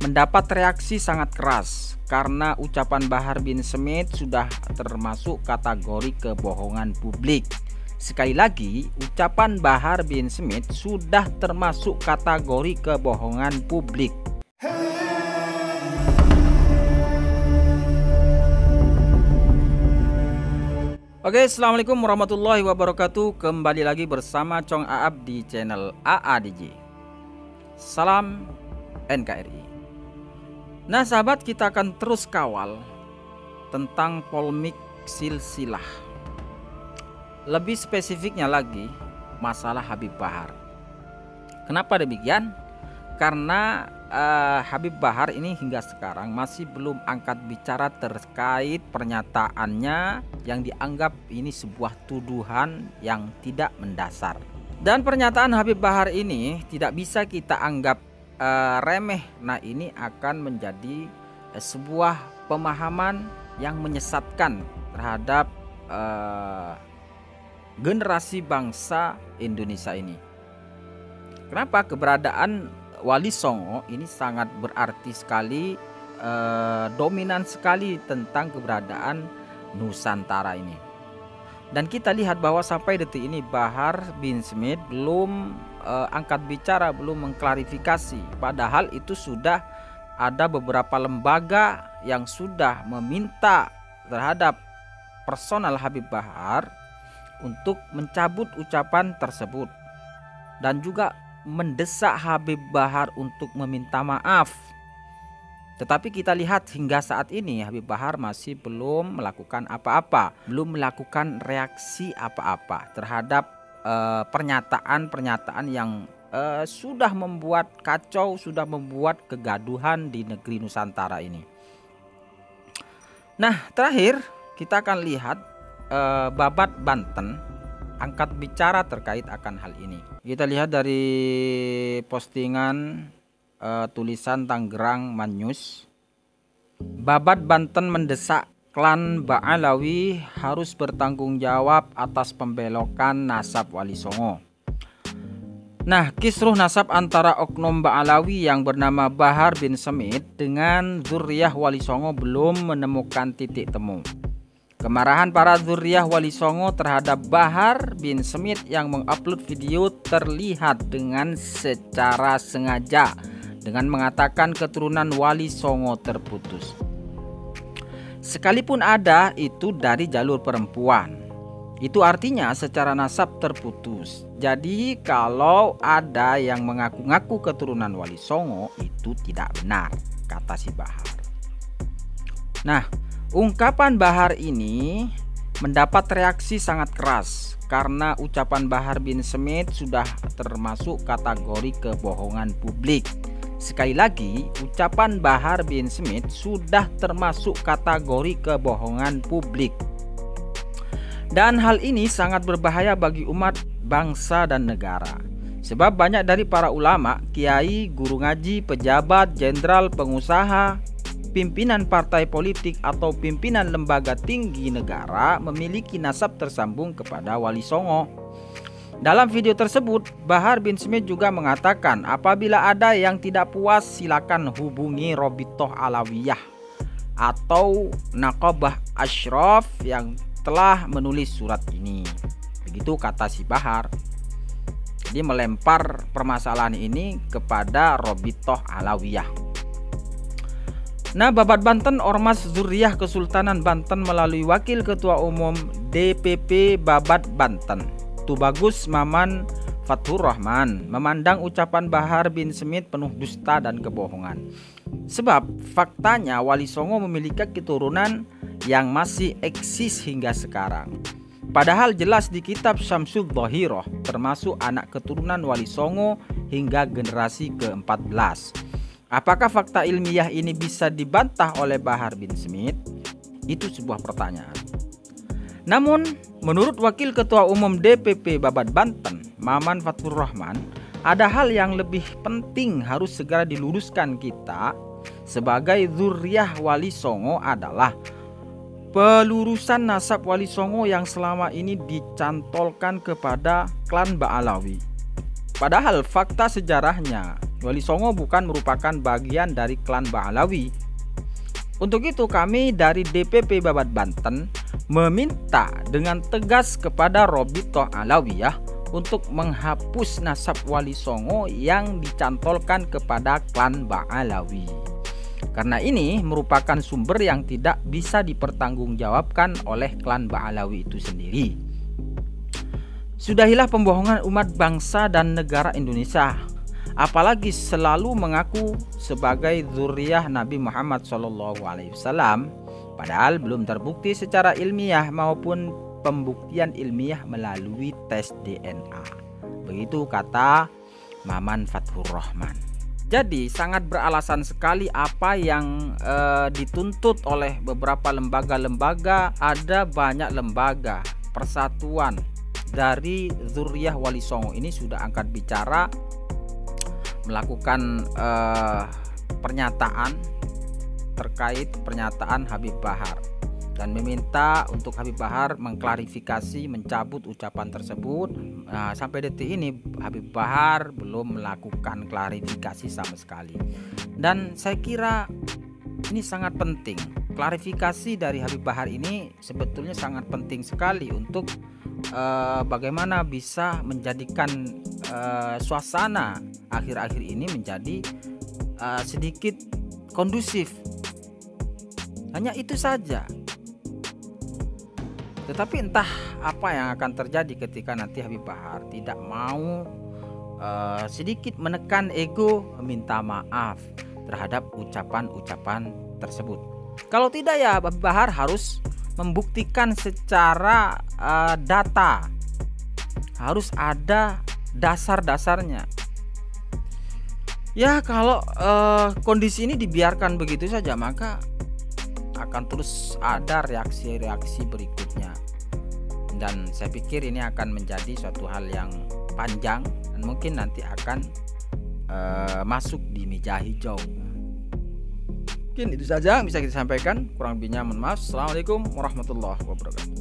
mendapat reaksi sangat keras karena ucapan Bahar bin Smith sudah termasuk kategori kebohongan publik. Sekali lagi, ucapan Bahar bin Smith sudah termasuk kategori kebohongan publik. Oke, assalamualaikum warahmatullahi wabarakatuh. Kembali lagi bersama Chong Aap di channel AADJ. Salam NKRI. Nah sahabat, kita akan terus kawal tentang polemik silsilah. Lebih spesifiknya lagi masalah Habib Bahar. Kenapa demikian? Karena Habib Bahar ini hingga sekarang masih belum angkat bicara terkait pernyataannya yang dianggap ini sebuah tuduhan yang tidak mendasar. Dan pernyataan Habib Bahar ini tidak bisa kita anggap remeh. Nah ini akan menjadi sebuah pemahaman yang menyesatkan terhadap generasi bangsa Indonesia ini. Kenapa? Keberadaan Wali Songo ini sangat berarti sekali, dominan sekali tentang keberadaan Nusantara ini. Dan kita lihat bahwa sampai detik ini Bahar bin Smith belum angkat bicara, belum mengklarifikasi. Padahal itu sudah ada beberapa lembaga yang sudah meminta terhadap personal Habib Bahar untuk mencabut ucapan tersebut. Dan juga mendesak Habib Bahar untuk meminta maaf. Tetapi kita lihat hingga saat ini Habib Bahar masih belum melakukan apa-apa, belum melakukan reaksi apa-apa terhadap pernyataan-pernyataan yang sudah membuat kacau, sudah membuat kegaduhan di negeri Nusantara ini. Nah terakhir kita akan lihat Babat Banten angkat bicara terkait akan hal ini. Kita lihat dari postingan tulisan Tangerang Manyus. Babat Banten mendesak klan Ba'alawi harus bertanggung jawab atas pembelokan nasab Wali Songo. Nah, kisruh nasab antara oknum Ba'alawi yang bernama Bahar bin Smith dengan zuriyah Wali Songo belum menemukan titik temu. Kemarahan para zuriyah Wali Songo terhadap Bahar bin Smith yang mengupload video terlihat dengan secara sengaja dengan mengatakan keturunan Wali Songo terputus. Sekalipun ada itu dari jalur perempuan, itu artinya secara nasab terputus. Jadi kalau ada yang mengaku-ngaku keturunan Wali Songo itu tidak benar, kata si Bahar. Nah, ungkapan Bahar ini mendapat reaksi sangat keras karena ucapan Bahar bin Smith sudah termasuk kategori kebohongan publik. Sekali lagi, ucapan Bahar bin Smith sudah termasuk kategori kebohongan publik. Dan hal ini sangat berbahaya bagi umat, bangsa, dan negara. Sebab banyak dari para ulama, kiai, guru ngaji, pejabat, jenderal, pengusaha, pimpinan partai politik atau pimpinan lembaga tinggi negara memiliki nasab tersambung kepada Wali Songo. Dalam video tersebut, Bahar bin Smith juga mengatakan apabila ada yang tidak puas silakan hubungi Robitoh Alawiyah atau Naqabah Ashraf yang telah menulis surat ini. Begitu kata si Bahar. Jadi melempar permasalahan ini kepada Robitoh Alawiyah. Nah, Babat Banten Ormas Zuriyah Kesultanan Banten melalui Wakil Ketua Umum DPP Babat Banten, Tubagus Maman Fathur Rahman, memandang ucapan Bahar bin Smith penuh dusta dan kebohongan. Sebab faktanya Wali Songo memiliki keturunan yang masih eksis hingga sekarang. Padahal jelas di kitab Syamsul Dhahiroh termasuk anak keturunan Wali Songo hingga generasi ke-14. Apakah fakta ilmiah ini bisa dibantah oleh Bahar bin Smith? Itu sebuah pertanyaan. Namun, menurut Wakil Ketua Umum DPP Babat Banten, Maman Fathur Rahman, ada hal yang lebih penting harus segera diluruskan kita sebagai zuriyah Wali Songo adalah pelurusan nasab Wali Songo yang selama ini dicantolkan kepada klan Ba'alawi. Padahal fakta sejarahnya Wali Songo bukan merupakan bagian dari klan Ba'alawi. Untuk itu kami dari DPP Babat Banten meminta dengan tegas kepada Robitoh Alawiyah untuk menghapus nasab Wali Songo yang dicantolkan kepada klan Ba'alawi. Karena ini merupakan sumber yang tidak bisa dipertanggungjawabkan oleh klan Ba'alawi itu sendiri. Sudahilah pembohongan umat bangsa dan negara Indonesia, apalagi selalu mengaku sebagai zuriyah Nabi Muhammad SAW, padahal belum terbukti secara ilmiah maupun pembuktian ilmiah melalui tes DNA. Begitu kata Maman Fathur Rahman. Jadi sangat beralasan sekali apa yang dituntut oleh beberapa lembaga-lembaga. Ada banyak lembaga persatuan dari zuriyah Wali Songo ini sudah angkat bicara, melakukan pernyataan terkait pernyataan Habib Bahar dan meminta untuk Habib Bahar mengklarifikasi, mencabut ucapan tersebut. Sampai detik ini Habib Bahar belum melakukan klarifikasi sama sekali, dan saya kira ini sangat penting. Klarifikasi dari Habib Bahar ini sebetulnya sangat penting sekali untuk bagaimana bisa menjadikan suasana akhir-akhir ini menjadi sedikit kondusif. Hanya itu saja. Tetapi entah apa yang akan terjadi ketika nanti Habib Bahar tidak mau sedikit menekan ego, meminta maaf terhadap ucapan-ucapan tersebut. Kalau tidak ya Habib Bahar harus membuktikan secara data, harus ada dasar-dasarnya. Ya kalau kondisi ini dibiarkan begitu saja, maka akan terus ada reaksi-reaksi berikutnya, dan saya pikir ini akan menjadi suatu hal yang panjang dan mungkin nanti akan masuk di meja hijau. Mungkin itu saja yang bisa kita sampaikan, kurang lebihnya mohon maaf. Assalamualaikum warahmatullahi wabarakatuh.